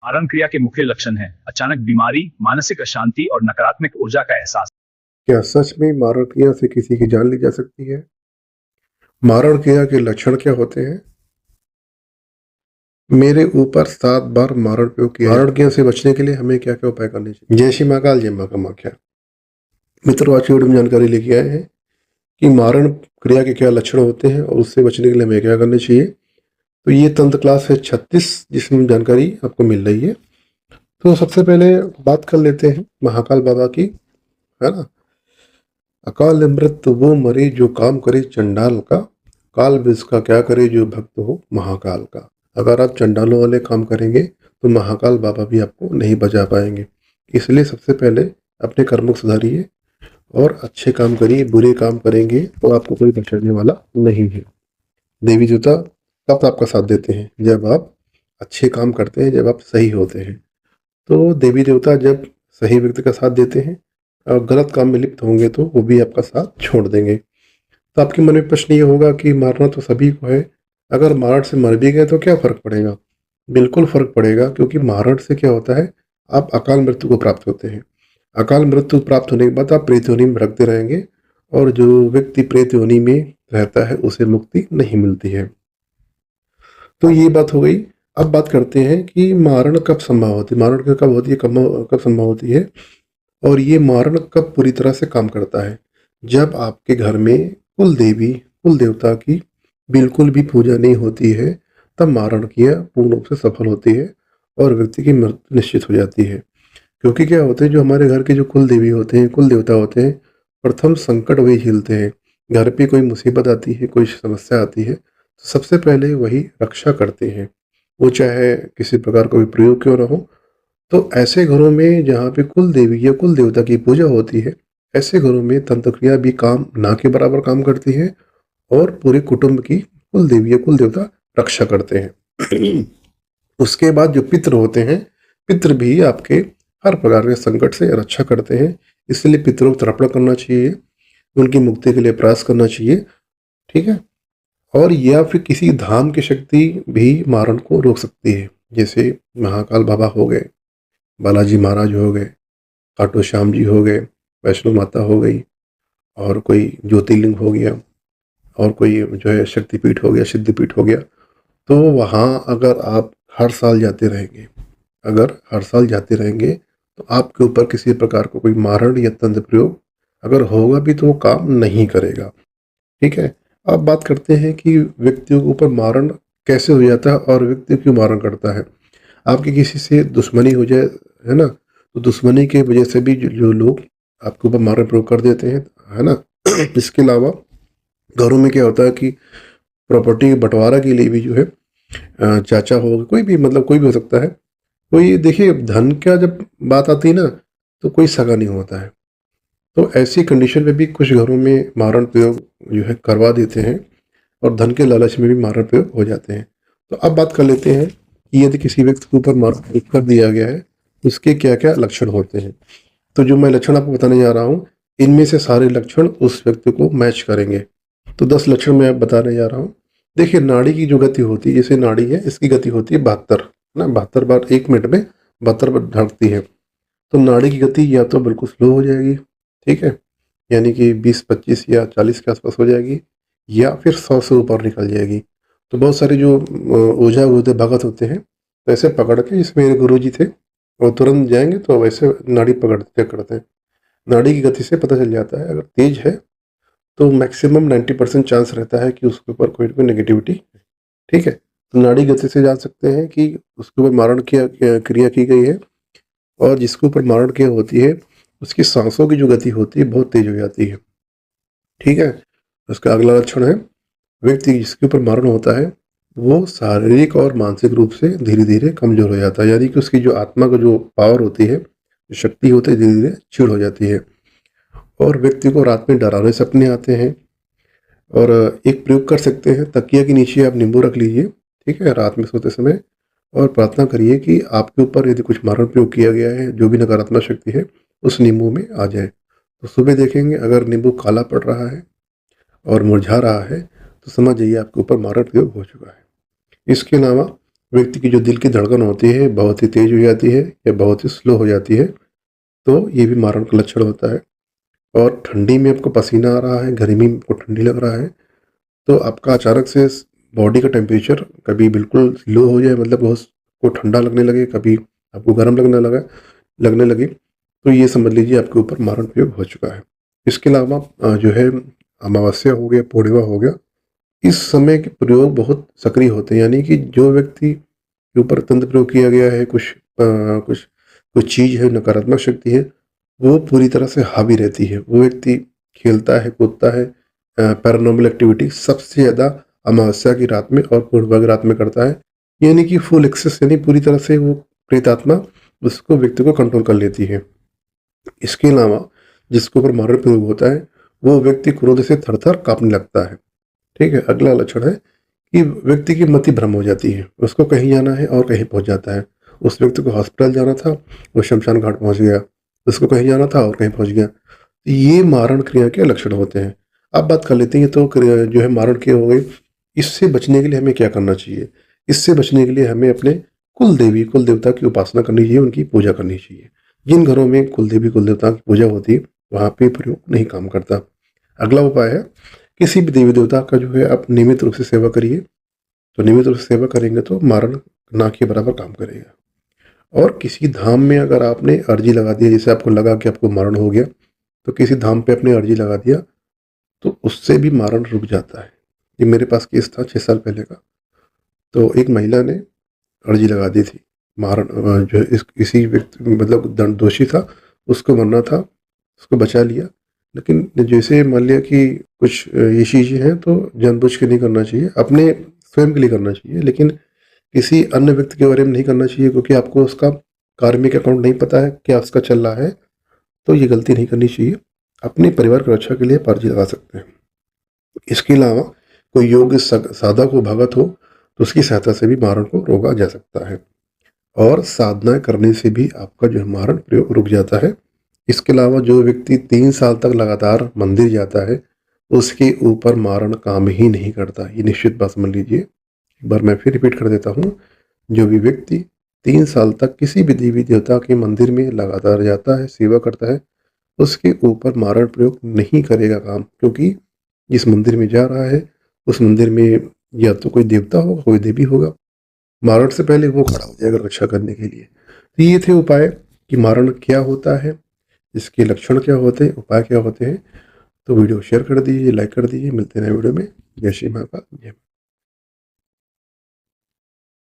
मारण क्रिया के मुख्य लक्षण हैं अचानक बीमारी, मानसिक अशांति और नकारात्मक ऊर्जा का एहसास। क्या सच में मारण क्रिया से किसी की जान ली जा सकती है? मारण क्रिया के लक्षण क्या होते हैं? मेरे ऊपर 7 बार मारण प्रयोग किया। मारण क्रिया से बचने के लिए हमें क्या क्या उपाय करने चाहिए? जय श्री महाकाल, जय मां कामाख्या। मित्रों, आज की वीडियो में जानकारी लेके आए हैं कि मारण क्रिया के क्या लक्षण होते हैं और उससे बचने के लिए हमें क्या करना चाहिए। तो ये तंत्र क्लास है 36 जिसमें जानकारी आपको मिल रही है। तो सबसे पहले बात कर लेते हैं महाकाल बाबा की, है ना। अकाल मृत वो मरे जो काम करे चंडाल का, काल विष का क्या करे जो भक्त हो महाकाल का। अगर आप चंडालों वाले काम करेंगे तो महाकाल बाबा भी आपको नहीं बचा पाएंगे। इसलिए सबसे पहले अपने कर्म को सुधारिए और अच्छे काम करिए। बुरे काम करेंगे तो आपको कोई बचाने वाला नहीं है। देवी देवता कब आपका साथ देते हैं? जब आप अच्छे काम करते हैं, जब आप सही होते हैं। तो देवी देवता जब सही व्यक्ति का साथ देते हैं और गलत काम में लिप्त होंगे तो वो भी आपका साथ छोड़ देंगे। तो आपके मन में प्रश्न ये होगा कि मारना तो सभी को है, अगर मारण से मर भी गए तो क्या फर्क पड़ेगा? बिल्कुल फर्क पड़ेगा, क्योंकि मारण से क्या होता है, आप अकाल मृत्यु को प्राप्त होते हैं। अकाल मृत्यु प्राप्त होने के बाद आप प्रेत योनि में रखते रहेंगे और जो व्यक्ति प्रेत योनि में रहता है उसे मुक्ति नहीं मिलती है। तो ये बात हो गई। अब बात करते हैं कि मारण कब संभव होती है, मारण कब होती है, कब संभव होती है, और ये मारण कब पूरी तरह से काम करता है। जब आपके घर में कुल देवी कुल देवता की बिल्कुल भी पूजा नहीं होती है, तब मारण क्रिया पूर्ण रूप से सफल होती है और व्यक्ति की मृत्यु निश्चित हो जाती है। क्योंकि क्या होते हैं, जो हमारे घर के जो कुल देवी होते हैं, कुल देवता होते हैं, प्रथम संकट वही झेलते हैं। घर पे कोई मुसीबत आती है, कोई समस्या आती है, तो सबसे पहले वही रक्षा करते हैं, वो चाहे किसी प्रकार का भी प्रयोग क्यों ना हो। तो ऐसे घरों में जहाँ पे कुल देवी या कुल देवता की पूजा होती है, ऐसे घरों में तंत्र क्रिया भी काम ना के बराबर काम करती है और पूरे कुटुंब की कुल देवी या कुल देवता रक्षा करते हैं। उसके बाद जो पितृ होते हैं, पितृ भी आपके हर प्रकार के संकट से रक्षा करते हैं। इसलिए पितरों को तर्पण करना चाहिए, उनकी मुक्ति के लिए प्रयास करना चाहिए, ठीक है। और या फिर किसी धाम की शक्ति भी मारण को रोक सकती है, जैसे महाकाल बाबा हो गए, बालाजी महाराज हो गए, खाटू श्याम जी हो गए, वैष्णो माता हो गई, और कोई ज्योतिर्लिंग हो गया, और कोई जो है शक्तिपीठ हो गया, सिद्धपीठ हो गया। तो वहाँ अगर आप हर साल जाते रहेंगे, अगर हर साल जाते रहेंगे तो आपके ऊपर किसी प्रकार का कोई मारण या तंत्र प्रयोग अगर होगा भी तो वो काम नहीं करेगा, ठीक है। अब बात करते हैं कि व्यक्तियों के ऊपर मारण कैसे हो जाता है और व्यक्ति क्यों मारण करता है। आपकी किसी से दुश्मनी हो जाए, है ना, तो दुश्मनी की वजह से भी जो लोग आपके ऊपर मारण प्रयोग कर देते हैं, है ना। इसके अलावा घरों में क्या होता है कि प्रॉपर्टी बंटवारा के लिए भी जो है चाचा हो, कोई भी, मतलब कोई भी हो सकता है, कोई, देखिए धन का जब बात आती है ना तो कोई सगा नहीं होता है। तो ऐसी कंडीशन में भी कुछ घरों में मारण प्रयोग जो है करवा देते हैं और धन के लालच में भी मारण प्रयोग हो जाते हैं। तो अब बात कर लेते हैं कि यदि किसी व्यक्ति के ऊपर मारण प्रयोग कर दिया गया है उसके क्या क्या लक्षण होते हैं। तो जो मैं लक्षण आपको बताने जा रहा हूँ, इनमें से सारे लक्षण उस व्यक्ति को मैच करेंगे। तो 10 लक्षण मैं बताने जा रहा हूँ। देखिए, नाड़ी की जो गति होती है, जैसे नाड़ी है इसकी गति होती है 72 ना, 72 बार 1 मिनट में 72 बार धड़कती है। तो नाड़ी की गति या तो बिल्कुल स्लो हो जाएगी, ठीक है, यानी कि 20, 25 या 40 के आसपास हो जाएगी, या फिर 100 से ऊपर निकल जाएगी। तो बहुत सारे जो ओझा होते, भगत होते हैं, तो ऐसे पकड़ के, जैसे मेरे गुरु जी थे, वो तुरंत जाएंगे तो वैसे नाड़ी पकड़ चेक करते हैं। नाड़ी की गति से पता चल जाता है, अगर तेज है तो मैक्सिमम 90% चांस रहता है कि उसके ऊपर कोई ना कोई नेगेटिविटी, ठीक है। तो नाड़ी गति से जान सकते हैं कि उसके ऊपर मारण क्रिया की गई है। और जिसके ऊपर मारण क्रिया होती है उसकी सांसों की जो गति होती है बहुत तेज हो जाती है, ठीक है। उसका अगला लक्षण है, व्यक्ति जिसके ऊपर मारण होता है वो शारीरिक और मानसिक रूप से धीरे धीरे कमजोर हो जाता है, यानी कि उसकी जो आत्मा का जो पावर होती है, जो शक्ति होती है, धीरे धीरे क्षीण हो जाती है। और व्यक्ति को रात में डरावने सपने आते हैं। और एक प्रयोग कर सकते हैं, तकिया के नीचे आप नींबू रख लीजिए, ठीक है, रात में सोते समय, और प्रार्थना करिए कि आपके ऊपर यदि कुछ मारण प्रयोग किया गया है, जो भी नकारात्मक शक्ति है उस नींबू में आ जाए। तो सुबह देखेंगे अगर नींबू काला पड़ रहा है और मुरझा रहा है तो समझ जाइए आपके ऊपर मारण प्रयोग हो चुका है। इसके अलावा व्यक्ति की जो दिल की धड़कन होती है बहुत ही तेज हो जाती है या बहुत ही स्लो हो जाती है, तो ये भी मारण का लक्षण होता है। और ठंडी में आपको पसीना आ रहा है, गर्मी में आपको ठंडी लग रहा है, तो आपका अचानक से बॉडी का टेम्परेचर कभी बिल्कुल लो हो जाए, मतलब बहुत को ठंडा लगने लगे, कभी आपको गर्म लगने लगे, तो ये समझ लीजिए आपके ऊपर मारण प्रयोग हो चुका है। इसके अलावा जो है अमावस्या हो गया, पूर्णिमा हो गया, इस समय के प्रयोग बहुत सक्रिय होते हैं, यानी कि जो व्यक्ति के ऊपर तंत्र प्रयोग किया गया है, कुछ चीज़ है, नकारात्मक शक्ति है, वो पूरी तरह से हावी रहती है। वो व्यक्ति खेलता है, कूदता है, पैरानॉर्मल एक्टिविटी सबसे ज़्यादा अमावस्या की रात में और पूर्णिमा की रात में करता है, यानी कि फुल एक्सेस, यानी पूरी तरह से वो प्रेतात्मा उसको व्यक्ति को कंट्रोल कर लेती है। इसके अलावा जिसके ऊपर मारण प्रयोग होता है, वो व्यक्ति क्रोध से थर-थर काँपने लगता है। ठीक है? अगला लक्षण है कि व्यक्ति की मति भ्रम हो जाती है, उसको कहीं जाना है और कहीं पहुँच जाता है। उस व्यक्ति को हॉस्पिटल जाना था, वो शमशान घाट पहुँच गया, उसको कहीं जाना था और कहीं पहुँच गया। ये मारण क्रिया के लक्षण होते हैं। अब बात कर लेते हैं, तो जो है मारण क्रिया हो गई, इससे बचने के लिए हमें क्या करना चाहिए? इससे बचने के लिए हमें अपने कुल देवता की उपासना करनी चाहिए, उनकी पूजा करनी चाहिए। जिन घरों में कुल देवी, कुल देवता की पूजा होती है, वहाँ पे प्रयोग नहीं काम करता। अगला उपाय है, किसी भी देवी देवता का जो है आप नियमित रूप से सेवा करिए, तो नियमित रूप से सेवा करेंगे तो मारण ना के बराबर काम करेगा। और किसी धाम में अगर आपने अर्जी लगा दिया, जैसे आपको लगा कि आपको मारण हो गया, तो किसी धाम पे अपने अर्जी लगा दिया, तो उससे भी मारण रुक जाता है। ये मेरे पास केस था 6 साल पहले का। तो एक महिला ने अर्जी लगा दी थी, मारण जो है किसी व्यक्ति मतलब दंड दोषी था, उसको मरना था, उसको बचा लिया। लेकिन जैसे मान लिया कि कुछ ये चीज़ें हैं तो जानबूझ के नहीं करना चाहिए, अपने स्वयं के लिए करना चाहिए, लेकिन किसी अन्य व्यक्ति के बारे में नहीं करना चाहिए, क्योंकि आपको उसका कार्मिक अकाउंट नहीं पता है, क्या उसका चल रहा है, तो ये गलती नहीं करनी चाहिए। अपने परिवार की रक्षा के लिए आप अर्जी लगा सकते हैं। इसके अलावा कोई योग्य साधक हो, भगत हो, तो उसकी सहायता से भी मारण को रोका जा सकता है। और साधना करने से भी आपका जो है मारण प्रयोग रुक जाता है। इसके अलावा जो व्यक्ति 3 साल तक लगातार मंदिर जाता है, उसके ऊपर मारण काम ही नहीं करता। ये निश्चित बात समझ लीजिए। एक बार मैं फिर रिपीट कर देता हूँ, जो भी व्यक्ति 3 साल तक किसी भी देवी देवता के मंदिर में लगातार जाता है, सेवा करता है, उसके ऊपर मारण प्रयोग नहीं करेगा काम, क्योंकि जिस मंदिर में जा रहा है, उस मंदिर में या तो कोई देवता होगा, कोई देवी होगा, मारण से पहले वो खड़ा हो जाएगा रक्षा करने के लिए। तो ये थे उपाय कि मारण क्या होता है, इसके लक्षण क्या होते हैं, उपाय क्या होते हैं। तो वीडियो शेयर कर दीजिए, लाइक कर दीजिए। मिलते हैं नए वीडियो में। जय श्री महाकाल, जय।